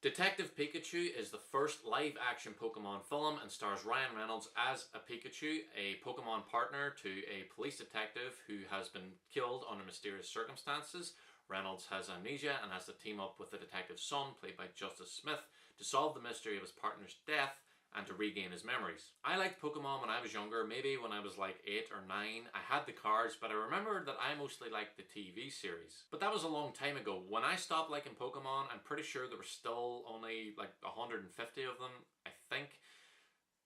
Detective Pikachu is the first live-action Pokemon film and stars Ryan Reynolds as a Pikachu, a Pokemon partner to a police detective who has been killed under mysterious circumstances. Reynolds has amnesia and has to team up with the detective's son, played by Justice Smith, to solve the mystery of his partner's death and to regain his memories. I liked Pokemon when I was younger, maybe when I was like 8 or 9. I had the cards, but I remember that I mostly liked the TV series. But that was a long time ago. When I stopped liking Pokemon, I'm pretty sure there were still only like 150 of them, I think.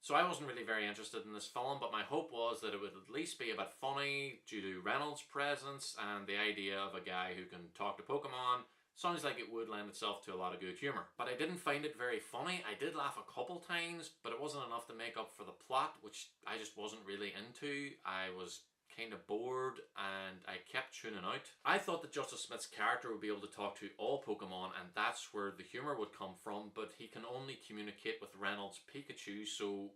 So I wasn't really very interested in this film, but my hope was that it would at least be a bit funny due to Reynolds' presence and the idea of a guy who can talk to Pokemon. Sounds like it would lend itself to a lot of good humour. But I didn't find it very funny. I did laugh a couple times, but it wasn't enough to make up for the plot, which I just wasn't really into. I was kind of bored and I kept tuning out. I thought that Justice Smith's character would be able to talk to all Pokemon and that's where the humour would come from, but he can only communicate with Reynolds' Pikachu, so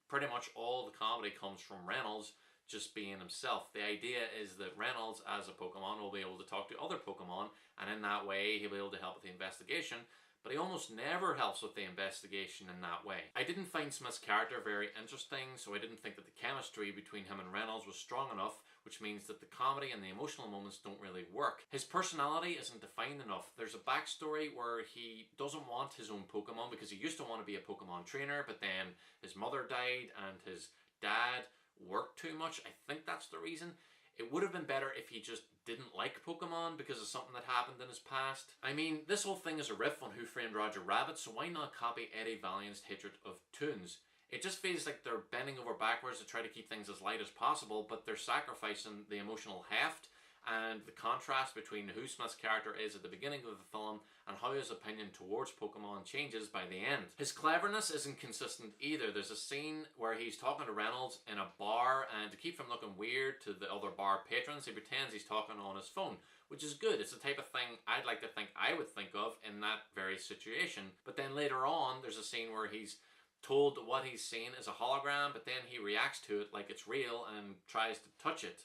pretty much all the comedy comes from Reynolds just being himself. The idea is that Reynolds, as a Pokemon, will be able to talk to other Pokemon, and in that way he'll be able to help with the investigation, but he almost never helps with the investigation in that way. I didn't find Smith's character very interesting, so I didn't think that the chemistry between him and Reynolds was strong enough, which means that the comedy and the emotional moments don't really work. His personality isn't defined enough. There's a backstory where he doesn't want his own Pokemon because he used to want to be a Pokemon trainer, but then his mother died and his dad worked too much. I think that's the reason. It would have been better if he just didn't like Pokemon because of something that happened in his past. I mean, this whole thing is a riff on Who Framed Roger Rabbit, so why not copy Eddie Valiant's hatred of toons? It just feels like they're bending over backwards to try to keep things as light as possible, but they're sacrificing the emotional heft and the contrast between who Smith's character is at the beginning of the film and how his opinion towards Pokemon changes by the end. His cleverness isn't consistent either. There's a scene where he's talking to Reynolds in a bar, and to keep from looking weird to the other bar patrons, he pretends he's talking on his phone, which is good. It's the type of thing I'd like to think I would think of in that very situation. But then later on, there's a scene where he's told that what he's seen is a hologram, but then he reacts to it like it's real and tries to touch it.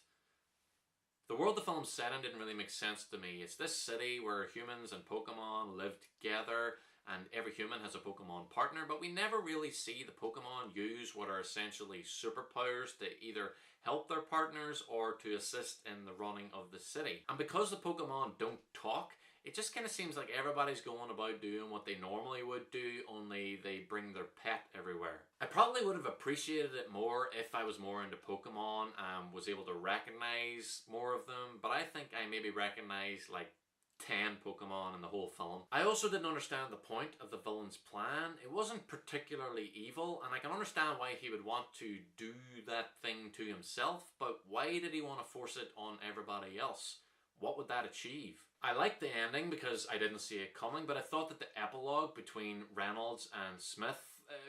The world the film's set in didn't really make sense to me. It's this city where humans and Pokemon live together and every human has a Pokemon partner, but we never really see the Pokemon use what are essentially superpowers to either help their partners or to assist in the running of the city. And because the Pokemon don't talk, it just kind of seems like everybody's going about doing what they normally would do, only they bring their pet everywhere. I probably would have appreciated it more if I was more into Pokemon and was able to recognize more of them, but I think I maybe recognized like 10 Pokemon in the whole film. I also didn't understand the point of the villain's plan. It wasn't particularly evil, and I can understand why he would want to do that thing to himself, but why did he want to force it on everybody else? What would that achieve? I liked the ending because I didn't see it coming, but I thought that the epilogue between Reynolds and Smith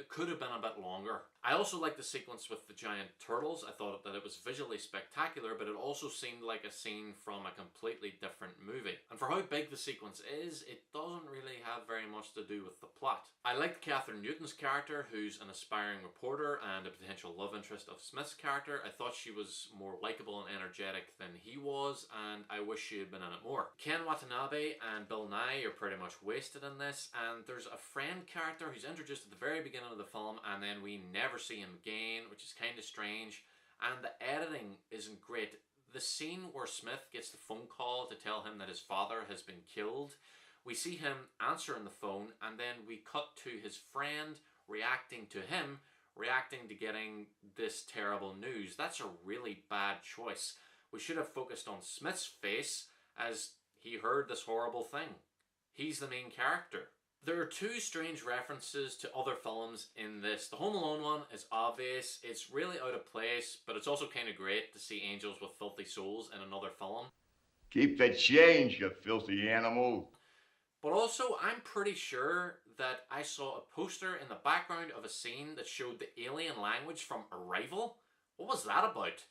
could have been a bit longer. I also liked the sequence with the giant turtles. I thought that it was visually spectacular, but it also seemed like a scene from a completely different movie. And for how big the sequence is, it doesn't really have very much to do with the plot. I liked Catherine Newton's character, who's an aspiring reporter and a potential love interest of Smith's character. I thought she was more likable and energetic than he was, and I wish she had been in it more. Ken Watanabe and Bill Nye are pretty much wasted in this, and there's a friend character who's introduced at the very beginning of the film, and then we never see him again, which is kind of strange, and the editing isn't great. The scene where Smith gets the phone call to tell him that his father has been killed, we see him answering the phone, and then we cut to his friend reacting to him, reacting to getting this terrible news. That's a really bad choice. We should have focused on Smith's face as he heard this horrible thing. He's the main character. There are two strange references to other films in this. The Home Alone one is obvious. It's really out of place, but it's also kind of great to see angels with filthy souls in another film. Keep the change, you filthy animal. But also, I'm pretty sure that I saw a poster in the background of a scene that showed the alien language from Arrival. What was that about?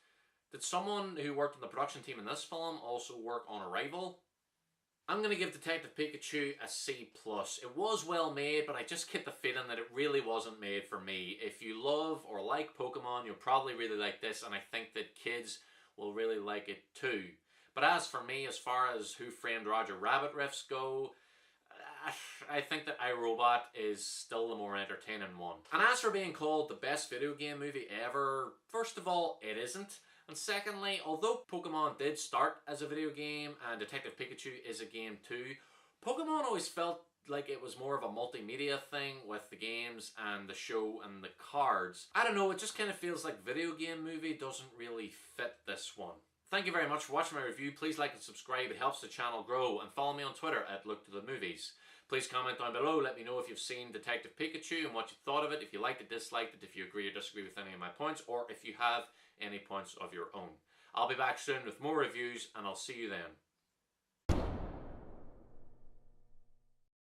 Did someone who worked on the production team in this film also work on Arrival? I'm going to give Detective Pikachu a C+. It was well made, but I just get the feeling that it really wasn't made for me. If you love or like Pokemon, you'll probably really like this, and I think that kids will really like it too. But as for me, as far as Who Framed Roger Rabbit riffs go, I think that iRobot is still the more entertaining one. And as for being called the best video game movie ever, first of all, it isn't. And secondly, although Pokemon did start as a video game and Detective Pikachu is a game too, Pokemon always felt like it was more of a multimedia thing with the games and the show and the cards. I don't know, it just kind of feels like video game movie doesn't really fit this one. Thank you very much for watching my review. Please like and subscribe, it helps the channel grow, and follow me on Twitter at LookToTheMovies. Please comment down below, let me know if you've seen Detective Pikachu and what you thought of it, if you liked it, disliked it, if you agree or disagree with any of my points, or if you have any points of your own. I'll be back soon with more reviews, and I'll see you then.